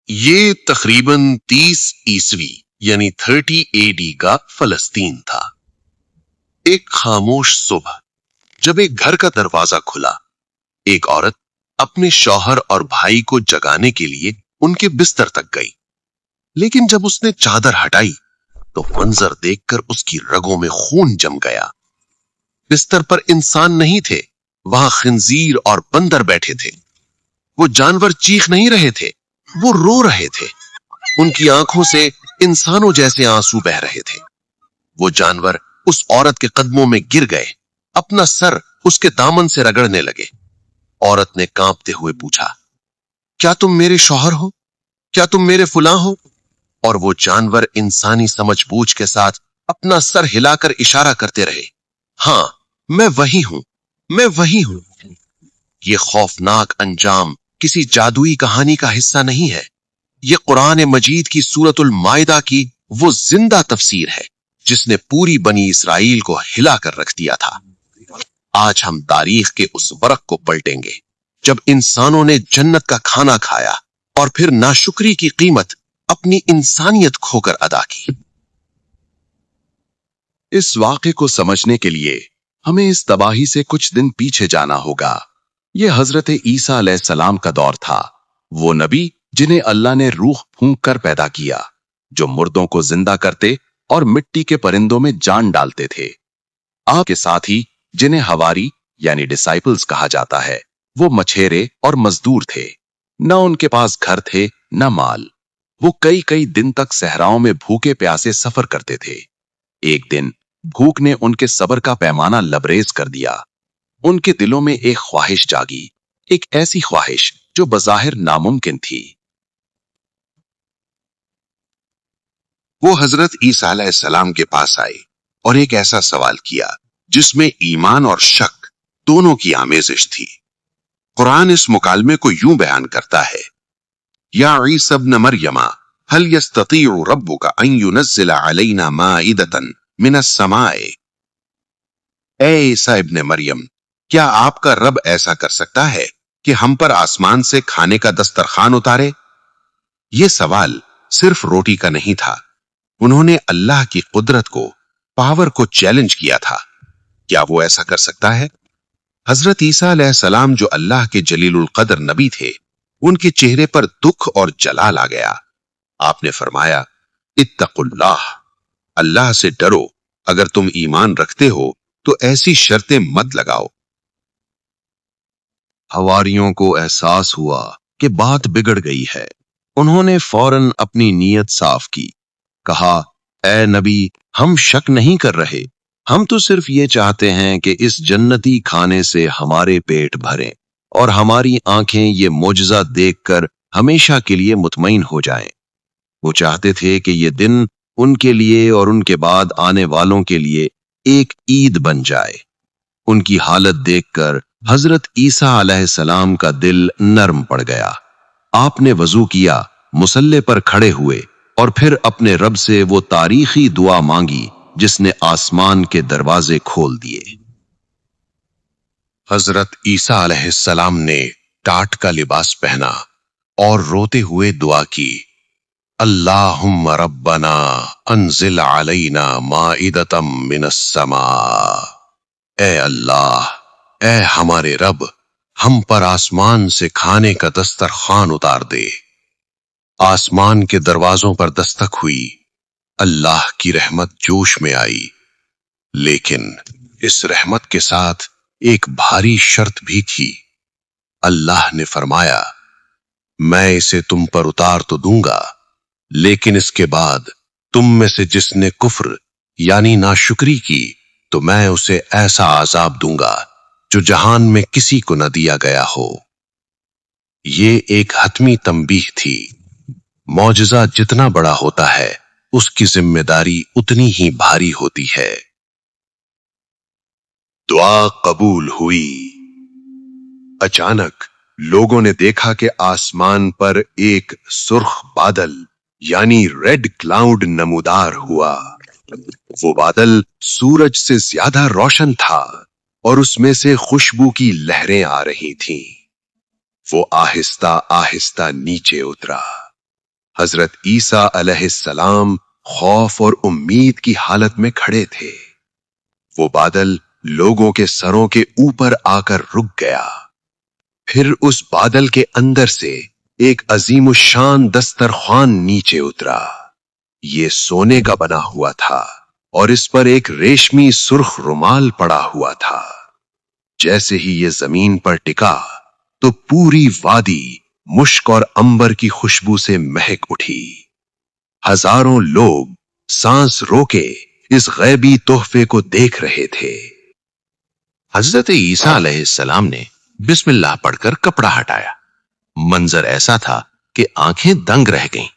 یہ تقریباً 30 عیسوی یعنی 30 AD کا فلسطین تھا۔ ایک خاموش صبح جب ایک گھر کا دروازہ کھلا، ایک عورت اپنے شوہر اور بھائی کو جگانے کے لیے ان کے بستر تک گئی، لیکن جب اس نے چادر ہٹائی تو منظر دیکھ کر اس کی رگوں میں خون جم گیا۔ بستر پر انسان نہیں تھے، وہاں خنزیر اور بندر بیٹھے تھے۔ وہ جانور چیخ نہیں رہے تھے، وہ رو رہے تھے۔ ان کی آنکھوں سے انسانوں جیسے آنسو بہ رہے تھے۔ وہ جانور اس عورت کے قدموں میں گر گئے، اپنا سر اس کے دامن سے رگڑنے لگے۔ عورت نے کانپتے ہوئے پوچھا، کیا تم میرے شوہر ہو؟ کیا تم میرے فلاں ہو؟ اور وہ جانور انسانی سمجھ بوجھ کے ساتھ اپنا سر ہلا کر اشارہ کرتے رہے، ہاں میں وہی ہوں، میں وہی ہوں۔ یہ خوفناک انجام کسی جادوئی کہانی کا حصہ نہیں ہے، یہ قرآن مجید کی سورۃ المائدہ کی وہ زندہ تفسیر ہے جس نے پوری بنی اسرائیل کو ہلا کر رکھ دیا تھا۔ آج ہم تاریخ کے اس ورق کو پلٹیں گے جب انسانوں نے جنت کا کھانا کھایا اور پھر ناشکری کی قیمت اپنی انسانیت کھو کر ادا کی۔ اس واقعے کو سمجھنے کے لیے ہمیں اس تباہی سے کچھ دن پیچھے جانا ہوگا۔ یہ حضرت عیسیٰ علیہ السلام کا دور تھا، وہ نبی جنہیں اللہ نے روح پھونک کر پیدا کیا، جو مردوں کو زندہ کرتے اور مٹی کے پرندوں میں جان ڈالتے تھے۔ آپ کے ساتھی جنہیں حواری یعنی ڈسائپلز کہا جاتا ہے، وہ مچھیرے اور مزدور تھے، نہ ان کے پاس گھر تھے نہ مال۔ وہ کئی دن تک صحراؤں میں بھوکے پیاسے سفر کرتے تھے۔ ایک دن بھوک نے ان کے صبر کا پیمانہ لبریز کر دیا۔ ان کے دلوں میں ایک خواہش جاگی، ایک ایسی خواہش جو بظاہر ناممکن تھی۔ وہ حضرت عیسیٰ علیہ السلام کے پاس آئے اور ایک ایسا سوال کیا جس میں ایمان اور شک دونوں کی آمیزش تھی۔ قرآن اس مکالمے کو یوں بیان کرتا ہے، یا عیسیٰ ابن مریم هل يستطيع ربك ان ينزل علينا مائدة من السماء؟ اے عیسیٰ ابن مریم، کیا آپ کا رب ایسا کر سکتا ہے کہ ہم پر آسمان سے کھانے کا دسترخوان اتارے؟ یہ سوال صرف روٹی کا نہیں تھا، انہوں نے اللہ کی قدرت کو، پاور کو چیلنج کیا تھا۔ کیا وہ ایسا کر سکتا ہے؟ حضرت عیسیٰ علیہ السلام جو اللہ کے جلیل القدر نبی تھے، ان کے چہرے پر دکھ اور جلال آ گیا۔ آپ نے فرمایا، اتقوا اللہ، اللہ سے ڈرو، اگر تم ایمان رکھتے ہو تو ایسی شرطیں مت لگاؤ۔ حواریوں کو احساس ہوا کہ بات بگڑ گئی ہے۔ انہوں نے فوراً اپنی نیت صاف کی، کہا، اے نبی، ہم شک نہیں کر رہے، ہم تو صرف یہ چاہتے ہیں کہ اس جنتی کھانے سے ہمارے پیٹ بھریں اور ہماری آنکھیں یہ معجزہ دیکھ کر ہمیشہ کے لیے مطمئن ہو جائیں۔ وہ چاہتے تھے کہ یہ دن ان کے لیے اور ان کے بعد آنے والوں کے لیے ایک عید بن جائے۔ ان کی حالت دیکھ کر حضرت عیسیٰ علیہ السلام کا دل نرم پڑ گیا۔ آپ نے وضو کیا، مصلی پر کھڑے ہوئے اور پھر اپنے رب سے وہ تاریخی دعا مانگی جس نے آسمان کے دروازے کھول دیے۔ حضرت عیسیٰ علیہ السلام نے ٹاٹ کا لباس پہنا اور روتے ہوئے دعا کی، اللہم ربنا انزل علینا مائدۃ من السماء۔ اے اللہ، اے ہمارے رب، ہم پر آسمان سے کھانے کا دسترخوان اتار دے۔ آسمان کے دروازوں پر دستک ہوئی، اللہ کی رحمت جوش میں آئی، لیکن اس رحمت کے ساتھ ایک بھاری شرط بھی تھی۔ اللہ نے فرمایا، میں اسے تم پر اتار تو دوں گا، لیکن اس کے بعد تم میں سے جس نے کفر یعنی ناشکری کی تو میں اسے ایسا عذاب دوں گا جو جہان میں کسی کو نہ دیا گیا ہو۔ یہ ایک حتمی تنبیہ تھی، معجزہ جتنا بڑا ہوتا ہے اس کی ذمہ داری اتنی ہی بھاری ہوتی ہے۔ دعا قبول ہوئی۔ اچانک لوگوں نے دیکھا کہ آسمان پر ایک سرخ بادل یعنی ریڈ کلاؤڈ نمودار ہوا۔ وہ بادل سورج سے زیادہ روشن تھا اور اس میں سے خوشبو کی لہریں آ رہی تھیں۔ وہ آہستہ آہستہ نیچے اترا۔ حضرت عیسیٰ علیہ السلام خوف اور امید کی حالت میں کھڑے تھے۔ وہ بادل لوگوں کے سروں کے اوپر آ کر رک گیا۔ پھر اس بادل کے اندر سے ایک عظیم الشان دسترخوان نیچے اترا۔ یہ سونے کا بنا ہوا تھا اور اس پر ایک ریشمی سرخ رومال پڑا ہوا تھا۔ جیسے ہی یہ زمین پر ٹکا تو پوری وادی مشک اور عنبر کی خوشبو سے مہک اٹھی۔ ہزاروں لوگ سانس روکے اس غیبی تحفے کو دیکھ رہے تھے۔ حضرت عیسیٰ علیہ السلام نے بسم اللہ پڑھ کر کپڑا ہٹایا۔ منظر ایسا تھا کہ آنکھیں دنگ رہ گئیں۔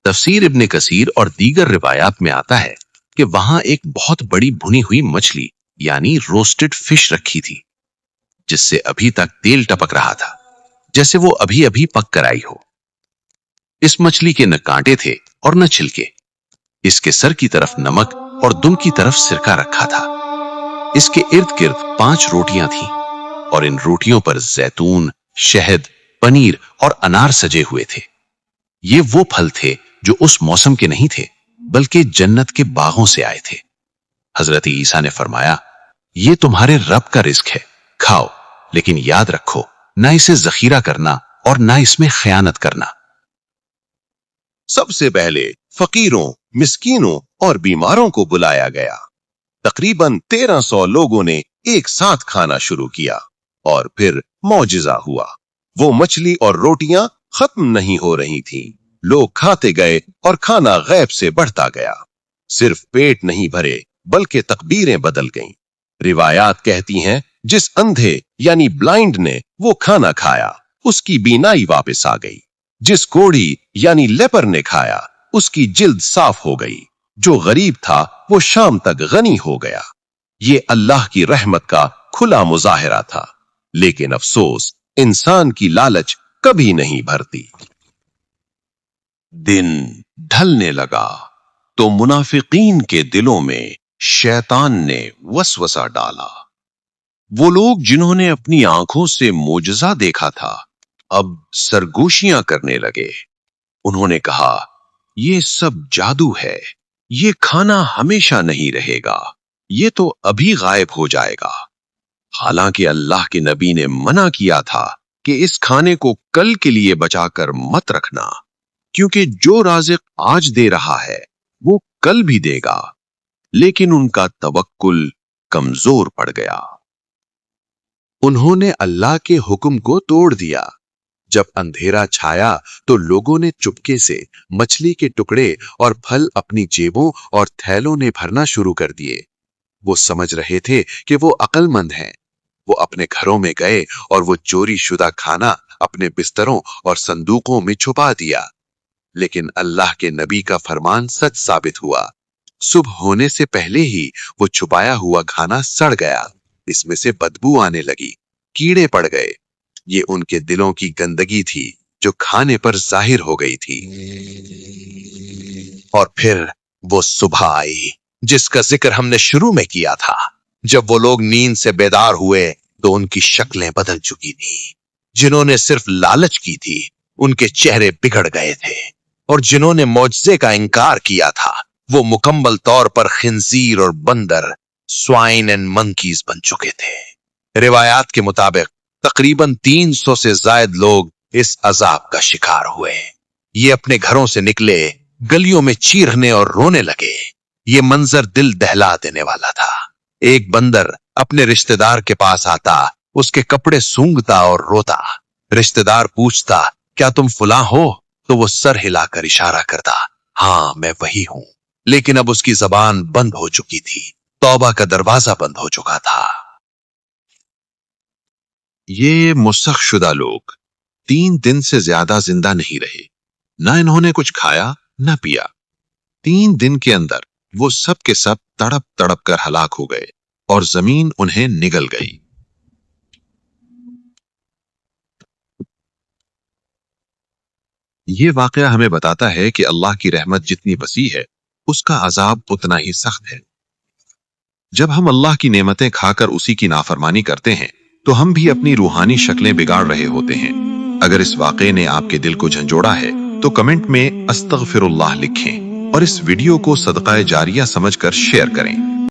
تفسیر ابن کثیر اور دیگر روایات میں آتا ہے کہ وہاں ایک بہت بڑی بھنی ہوئی مچھلی یعنی روسٹڈ فش رکھی تھی، جس سے ابھی تک تیل ٹپک رہا تھا، جیسے وہ ابھی ابھی پک کر آئی ہو۔ اس مچھلی کے نہ کانٹے تھے اور نہ چھلکے۔ اس کے سر کی طرف نمک اور دم کی طرف سرکہ رکھا تھا۔ اس کے ارد گرد 5 روٹیاں تھیں اور ان روٹیوں پر زیتون، شہد، پنیر اور انار سجے ہوئے تھے۔ یہ وہ پھل تھے جو اس موسم کے نہیں تھے بلکہ جنت کے باغوں سے آئے تھے۔ حضرت عیسیٰ نے فرمایا، یہ تمہارے رب کا رزق ہے، کھاؤ، لیکن یاد رکھو نہ اسے ذخیرہ کرنا اور نہ اس میں خیانت کرنا۔ سب سے پہلے فقیروں، مسکینوں اور بیماروں کو بلایا گیا۔ تقریباً 1300 لوگوں نے ایک ساتھ کھانا شروع کیا اور پھر معجزہ ہوا۔ وہ مچھلی اور روٹیاں ختم نہیں ہو رہی تھیں۔ لوگ کھاتے گئے اور کھانا غیب سے بڑھتا گیا۔ صرف پیٹ نہیں بھرے بلکہ تقدیریں بدل گئیں۔ روایات کہتی ہیں جس اندھے یعنی بلائنڈ نے وہ کھانا کھایا اس کی بینائی واپس آ گئی۔ جس کوڑھی یعنی لیپر نے کھایا اس کی جلد صاف ہو گئی۔ جو غریب تھا وہ شام تک غنی ہو گیا۔ یہ اللہ کی رحمت کا کھلا مظاہرہ تھا، لیکن افسوس انسان کی لالچ کبھی نہیں بھرتی۔ دن ڈھلنے لگا تو منافقین کے دلوں میں شیطان نے وسوسہ ڈالا۔ وہ لوگ جنہوں نے اپنی آنکھوں سے معجزہ دیکھا تھا اب سرگوشیاں کرنے لگے۔ انہوں نے کہا، یہ سب جادو ہے، یہ کھانا ہمیشہ نہیں رہے گا، یہ تو ابھی غائب ہو جائے گا۔ حالانکہ اللہ کے نبی نے منع کیا تھا کہ اس کھانے کو کل کے لیے بچا کر مت رکھنا، کیونکہ جو رازق آج دے رہا ہے وہ کل بھی دے گا۔ لیکن ان کا توکل کمزور پڑ گیا۔ انہوں نے اللہ کے حکم کو توڑ دیا۔ جب اندھیرا چھایا تو لوگوں نے چپکے سے مچھلی کے ٹکڑے اور پھل اپنی جیبوں اور تھیلوں نے بھرنا شروع کر دیے۔ وہ سمجھ رہے تھے کہ وہ عقل مند ہیں۔ وہ اپنے گھروں میں گئے اور وہ چوری شدہ کھانا اپنے بستروں اور صندوقوں میں چھپا دیا۔ لیکن اللہ کے نبی کا فرمان سچ ثابت ہوا۔ صبح ہونے سے پہلے ہی وہ چھپایا ہوا کھانا سڑ گیا۔ اس میں سے بدبو آنے لگی، کیڑے پڑ گئے۔ یہ ان کے دلوں کی گندگی تھی جو کھانے پر ظاہر ہو گئی تھی۔ اور پھر وہ صبح آئی جس کا ذکر ہم نے شروع میں کیا تھا۔ جب وہ لوگ نیند سے بیدار ہوئے تو ان کی شکلیں بدل چکی تھی۔ جنہوں نے صرف لالچ کی تھی ان کے چہرے بگڑ گئے تھے، اور جنہوں نے معجزے کا انکار کیا تھا وہ مکمل طور پر خنزیر اور بندر، سوائن اینڈ منکیز بن چکے تھے۔ روایات کے مطابق تقریباً 300 سے زائد لوگ اس عذاب کا شکار ہوئے۔ یہ اپنے گھروں سے نکلے، گلیوں میں چیخنے اور رونے لگے۔ یہ منظر دل دہلا دینے والا تھا۔ ایک بندر اپنے رشتہ دار کے پاس آتا، اس کے کپڑے سونگھتا اور روتا۔ رشتہ دار پوچھتا، کیا تم فلاں ہو؟ تو وہ سر ہلا کر اشارہ کرتا، ہاں میں وہی ہوں۔ لیکن اب اس کی زبان بند ہو چکی تھی، توبہ کا دروازہ بند ہو چکا تھا۔ یہ مسخ شدہ لوگ 3 دن سے زیادہ زندہ نہیں رہے، نہ انہوں نے کچھ کھایا نہ پیا۔ 3 دن کے اندر وہ سب کے سب تڑپ تڑپ کر ہلاک ہو گئے اور زمین انہیں نگل گئی۔ یہ واقعہ ہمیں بتاتا ہے کہ اللہ کی رحمت جتنی وسیع ہے اس کا عذاب اتنا ہی سخت ہے۔ جب ہم اللہ کی نعمتیں کھا کر اسی کی نافرمانی کرتے ہیں تو ہم بھی اپنی روحانی شکلیں بگاڑ رہے ہوتے ہیں۔ اگر اس واقعے نے آپ کے دل کو جھنجھوڑا ہے تو کمنٹ میں استغفر اللہ لکھیں اور اس ویڈیو کو صدقہ جاریہ سمجھ کر شیئر کریں۔